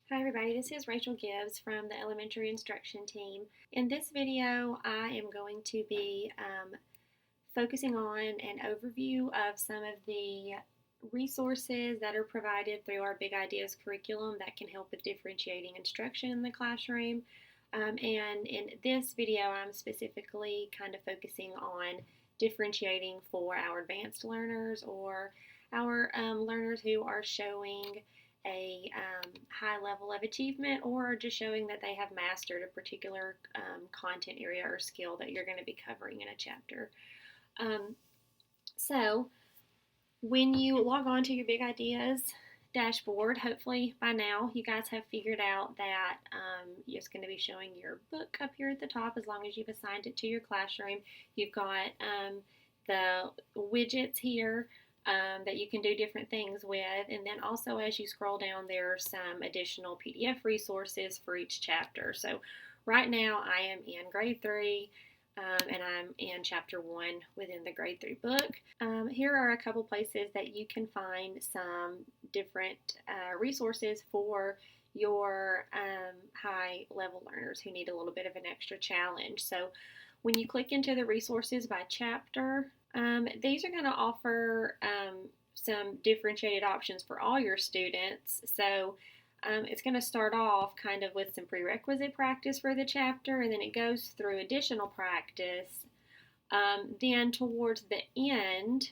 Hi everybody, this is Rachel Gibbs from the Elementary Instruction Team. In this video, I am going to be focusing on an overview of some of the resources that are provided through our Big Ideas curriculum that can help with differentiating instruction in the classroom. And in this video, I'm specifically kind of focusing on differentiating for our advanced learners or our learners who are showing a high level of achievement or just showing that they have mastered a particular content area or skill that you're going to be covering in a chapter. So when you log on to your Big Ideas dashboard, hopefully by now you guys have figured out that it's going to be showing your book up here at the top as long as you've assigned it to your classroom. You've got the widgets here that you can do different things with, and then also as you scroll down there are some additional PDF resources for each chapter. So right now I am in grade 3 and I'm in chapter 1 within the grade 3 book. Here are a couple places that you can find some different resources for your high level learners who need a little bit of an extra challenge. So when you click into the resources by chapter, these are going to offer some differentiated options for all your students. So it's going to start off kind of with some prerequisite practice for the chapter, and then it goes through additional practice. Then towards the end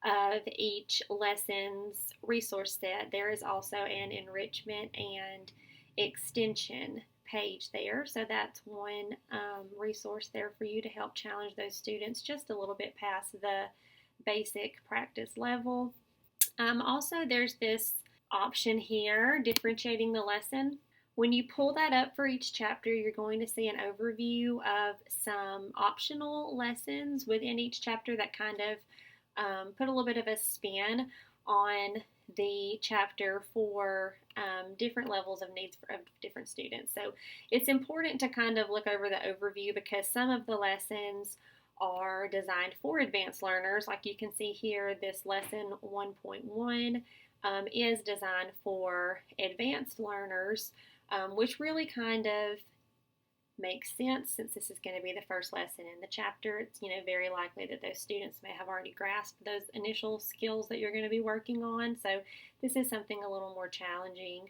of each lesson's resource set, there is also an enrichment and extension page there. So that's one resource there for you to help challenge those students just a little bit past the basic practice level. Also, there's this option here, differentiating the lesson. When you pull that up for each chapter, you're going to see an overview of some optional lessons within each chapter that kind of put a little bit of a spin on the chapter for different levels of needs of different students. So it's important to kind of look over the overview because some of the lessons are designed for advanced learners. Like you can see here, this lesson 1.1 is designed for advanced learners, which really kind of makes sense since this is going to be the first lesson in the chapter. It's very likely that those students may have already grasped those initial skills that you're going to be working on. So this is something a little more challenging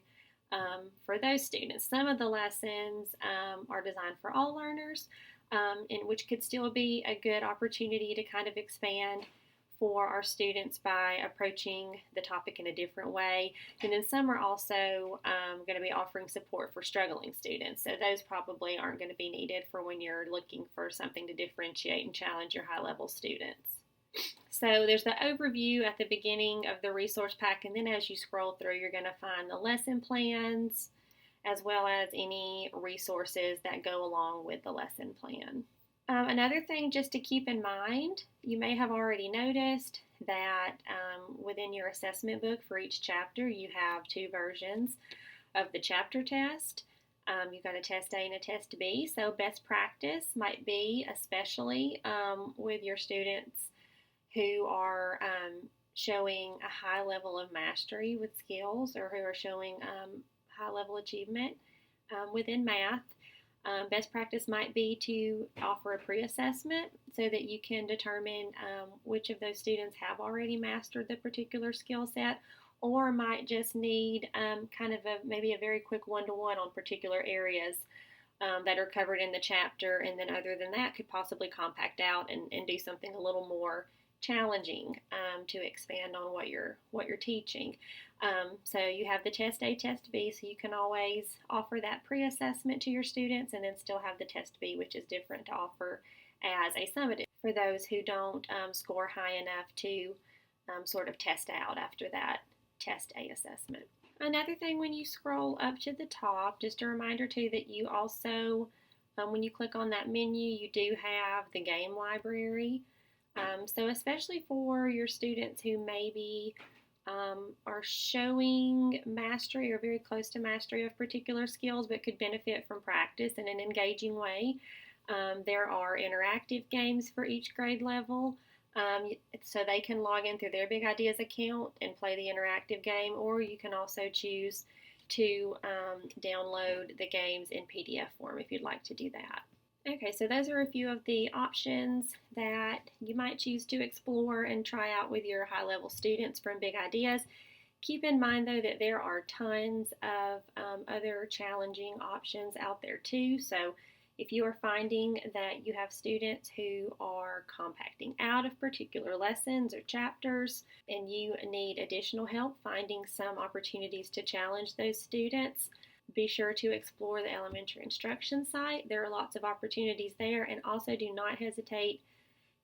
for those students. Some of the lessons are designed for all learners, and which could still be a good opportunity to kind of expand for our students by approaching the topic in a different way. And then some are also going to be offering support for struggling students. So those probably aren't going to be needed for when you're looking for something to differentiate and challenge your high-level students. So there's the overview at the beginning of the resource pack, and then as you scroll through, you're going to find the lesson plans as well as any resources that go along with the lesson plan. Another thing just to keep in mind, you may have already noticed that within your assessment book for each chapter, you have 2 versions of the chapter test. You've got a test A and a test B, so best practice might be, especially with your students who are showing a high level of mastery with skills or who are showing high level achievement within math. Best practice might be to offer a pre-assessment so that you can determine which of those students have already mastered the particular skill set or might just need kind of maybe a very quick one-to-one on particular areas that are covered in the chapter, and then other than that could possibly compact out and do something a little more challenging to expand on what you're teaching. So you have the test A, test B, so you can always offer that pre-assessment to your students and then still have the test B, which is different, to offer as a summative for those who don't score high enough to sort of test out after that test A assessment. Another thing, when you scroll up to the top, just a reminder too that you also, when you click on that menu, you do have the game library. So especially for your students who maybe are showing mastery or very close to mastery of particular skills but could benefit from practice in an engaging way, there are interactive games for each grade level. So they can log in through their Big Ideas account and play the interactive game, or you can also choose to download the games in PDF form if you'd like to do that. Okay, so those are a few of the options that you might choose to explore and try out with your high-level students from Big Ideas. Keep in mind, though, that there are tons of other challenging options out there, too. So if you are finding that you have students who are compacting out of particular lessons or chapters and you need additional help finding some opportunities to challenge those students, be sure to explore the elementary instruction site. There are lots of opportunities there, and also do not hesitate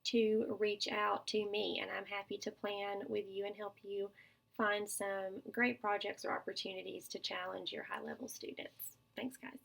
to reach out to me, and I'm happy to plan with you and help you find some great projects or opportunities to challenge your high-level students. Thanks, guys.